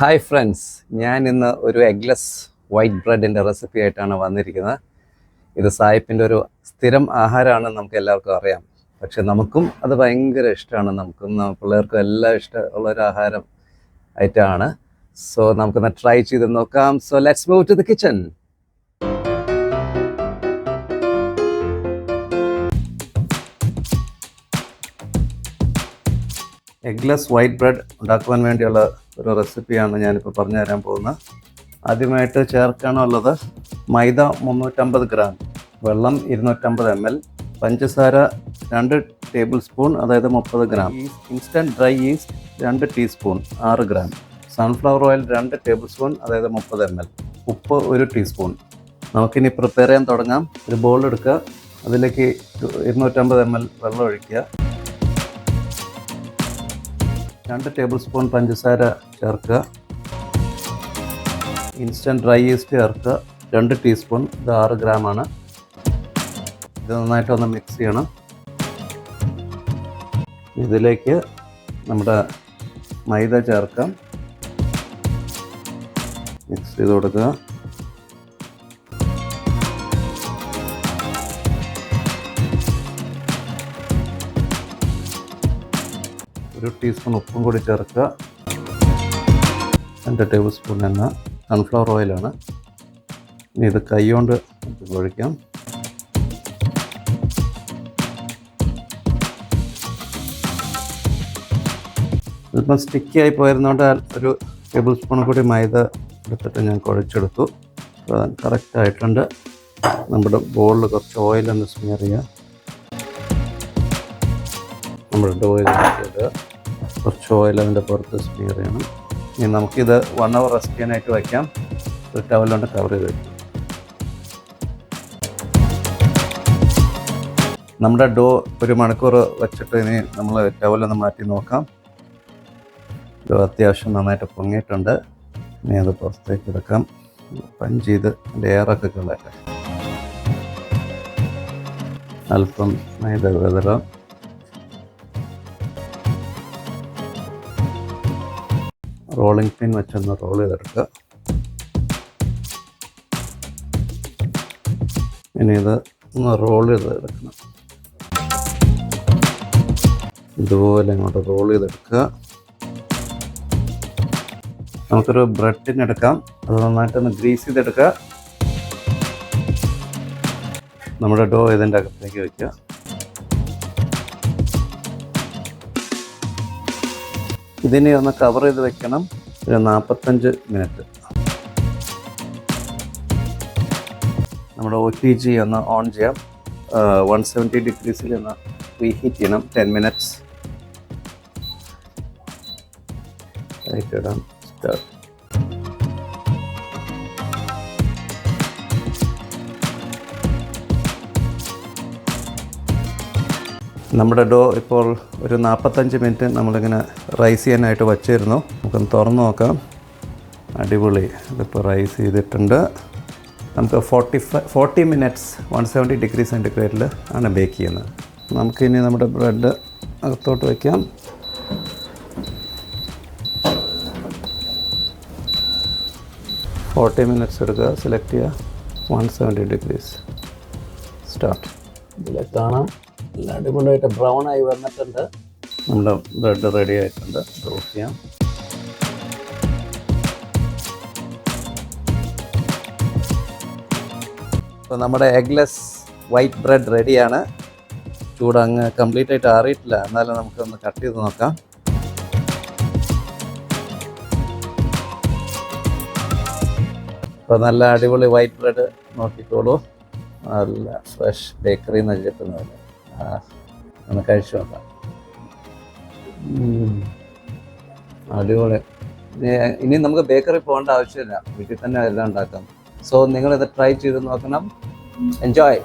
Hi friends, ഞാൻ ഇന്ന് ഒരു എഗ്ലെസ് വൈറ്റ് ബ്രെഡിൻ്റെ റെസിപ്പി ആയിട്ടാണ് വന്നിരിക്കുന്നത്. ഇത് സായിപ്പിൻ്റെ ഒരു സ്ഥിരം ആഹാരമാണെന്ന് നമുക്ക് എല്ലാവർക്കും അറിയാം. പക്ഷെ നമുക്കും അത് ഭയങ്കര ഇഷ്ടമാണ്. നമുക്കും പിള്ളേർക്കും എല്ലാം ഇഷ്ടമുള്ളൊരു ആഹാരം ഐറ്റമാണ്. സോ നമുക്കൊന്ന് ട്രൈ ചെയ്ത് നോക്കാം. So let's move to the kitchen. Eggless white bread ഉണ്ടാക്കുവാൻ വേണ്ടിയുള്ള ഒരു റെസിപ്പിയാണ് ഞാനിപ്പോൾ പറഞ്ഞു തരാൻ പോകുന്നത്. ആദ്യമായിട്ട് ചേർക്കാനുള്ളത് മൈദ 350 ഗ്രാം, വെള്ളം 250 ml, പഞ്ചസാര 2 ടേബിൾ സ്പൂൺ അതായത് 30 gram, instant dry east 2 teaspoon 6 gram, sunflower oil 2 table spoon അതായത് 30 ml, ഉപ്പ് 1 ടീസ്പൂൺ. നമുക്കിനി പ്രിപ്പയർ ചെയ്യാൻ തുടങ്ങാം. ഒരു ബോൾ എടുക്കുക, അതിലേക്ക് 250 ml വെള്ളം ഒഴിക്കുക, 2 ടേബിൾ സ്പൂൺ പഞ്ചസാര ചേർക്കുക, ഇൻസ്റ്റൻറ്റ് ഡ്രൈ ഈസ്റ്റ് ചേർക്കുക 2 ടീസ്പൂൺ, ഇത് 6 ഗ്രാമാണ്. ഇത് നന്നായിട്ടൊന്ന് മിക്സ് ചെയ്യണം. ഇതിലേക്ക് നമ്മുടെ മൈദ ചേർക്കാം, മിക്സ് ചെയ്ത് കൊടുക്കുക. ഒരു ടീസ്പൂൺ ഉപ്പും കൂടി ചേർക്കുക, 2 ടേബിൾ സ്പൂൺ എണ്ണ, സൺഫ്ലവർ ഓയിലാണ്. ഇനി ഇത് കൈ കൊണ്ട് കുഴയ്ക്കാം. ഇപ്പം സ്റ്റിക്കിയായി പോയിരുന്നോണ്ട് ഒരു ടേബിൾ സ്പൂൺ കൂടി മൈദ എടുത്തിട്ട് ഞാൻ കുഴച്ചെടുത്തു. കറക്റ്റായിട്ടുണ്ട്. നമ്മുടെ ബോളിൽ കുറച്ച് ഓയിലൊന്ന് സ്മിയർ ചെയ്യുക. നമ്മുടെ ഓയിൽ ഇടുക, കുറച്ച് ഓയിൽ അതിൻ്റെ പുറത്ത് സ്മിയർ ചെയ്യണം. ഇനി നമുക്കിത് 1 hour റെസ്റ്റ് ചെയ്യാനായിട്ട് വയ്ക്കാം. ഒരു ടവൽ കൊണ്ട് കവർ ചെയ്ത് വയ്ക്കാം. നമ്മുടെ ഡോ 1 മണിക്കൂർ വെച്ചിട്ട് ഇനി നമ്മൾ ടവലൊന്ന് മാറ്റി നോക്കാം. ഡോ അത്യാവശ്യം നന്നായിട്ട് പൊങ്ങിയിട്ടുണ്ട്. ഇനി അത് പുറത്തേക്ക് എടുക്കാം. പഞ്ച് ചെയ്ത് അതിൻ്റെ എയറൊക്കെ കളയട്ടെ. അല്പം മൈദ വിതറാം. റോളിംഗ് പിൻ വെച്ചൊന്ന് റോൾ ചെയ്തെടുക്കുക. ഇനി ഇത് ഒന്ന് റോൾ ചെയ്തെടുക്കണം. ഇതുപോലെ ഇങ്ങോട്ട് റോൾ ചെയ്തെടുക്കുക. നമുക്കൊരു ബ്രെഡിനെടുക്കാം. അത് നന്നായിട്ടൊന്ന് ഗ്രീസ് ചെയ്തെടുക്കുക. നമ്മുടെ ഡോ ഇതിൻ്റെ അകത്തേക്ക് വയ്ക്കുക. ഇതിനെ ഒന്ന് കവർ ചെയ്ത് വെക്കണം ഒരു 45 മിനിറ്റ്. നമ്മുടെ OTG ഒന്ന് ഓൺ ചെയ്യാം. 170 ഡിഗ്രീസിൽ ഒന്ന് റീഹീറ്റ് ചെയ്യണം 10 മിനിറ്റ്സ്. ഇടാം. സ്റ്റാർട്ട്. നമ്മുടെ ഡോ ഇപ്പോൾ ഒരു 45 മിനിറ്റ് നമ്മളിങ്ങനെ റൈസ് ചെയ്യാനായിട്ട് വച്ചിരുന്നു. നമുക്കൊന്ന് തുറന്ന് നോക്കാം. അടിപൊളി, ഇതിപ്പോൾ റൈസ് ചെയ്തിട്ടുണ്ട്. നമുക്ക് 40 മിനിറ്റ്സ് 170 ഡിഗ്രി സെൻറ്റിഗ്രേഡിൽ ആണ് ബേക്ക് ചെയ്യുന്നത്. നമുക്കിനി നമ്മുടെ ബ്രെഡ് അകത്തോട്ട് വയ്ക്കാം. ഫോർട്ടി മിനിറ്റ്സ് എടുക്കുക, സെലക്ട് ചെയ്യുക, 170 ഡിഗ്രീസ്. സ്റ്റാർട്ട്. ഇതിലെ കാണാം നല്ല അടിപൊളിയായിട്ട് ബ്രൗൺ ആയി വന്നിട്ടുണ്ട്. നമ്മുടെ ബ്രെഡ് റെഡി ആയിട്ടുണ്ട്. ഓഫ് ചെയ്യാം. അപ്പോൾ നമ്മുടെ എഗ്ലെസ് വൈറ്റ് ബ്രെഡ് റെഡിയാണ്. ചൂടങ്ങ് കംപ്ലീറ്റ് ആയിട്ട് ആറിയിട്ടില്ല, എന്നാലും നമുക്കൊന്ന് കട്ട് ചെയ്ത് നോക്കാം. അപ്പോൾ നല്ല അടിപൊളി വൈറ്റ് ബ്രെഡ് നോക്കിക്കോളൂ. നല്ല ഫ്രഷ് ബേക്കറിയിൽ നിന്ന് കിട്ടുന്നതല്ലേ. ഒന്ന് കഴിച്ചു നോക്കാം. അടിപൊളി. ഇനി നമുക്ക് ബേക്കറി പോകേണ്ട ആവശ്യമില്ല, വീട്ടിൽ തന്നെ എല്ലാം ഉണ്ടാക്കാം. സോ നിങ്ങളിത് ട്രൈ ചെയ്ത് നോക്കണം. എൻജോയ്.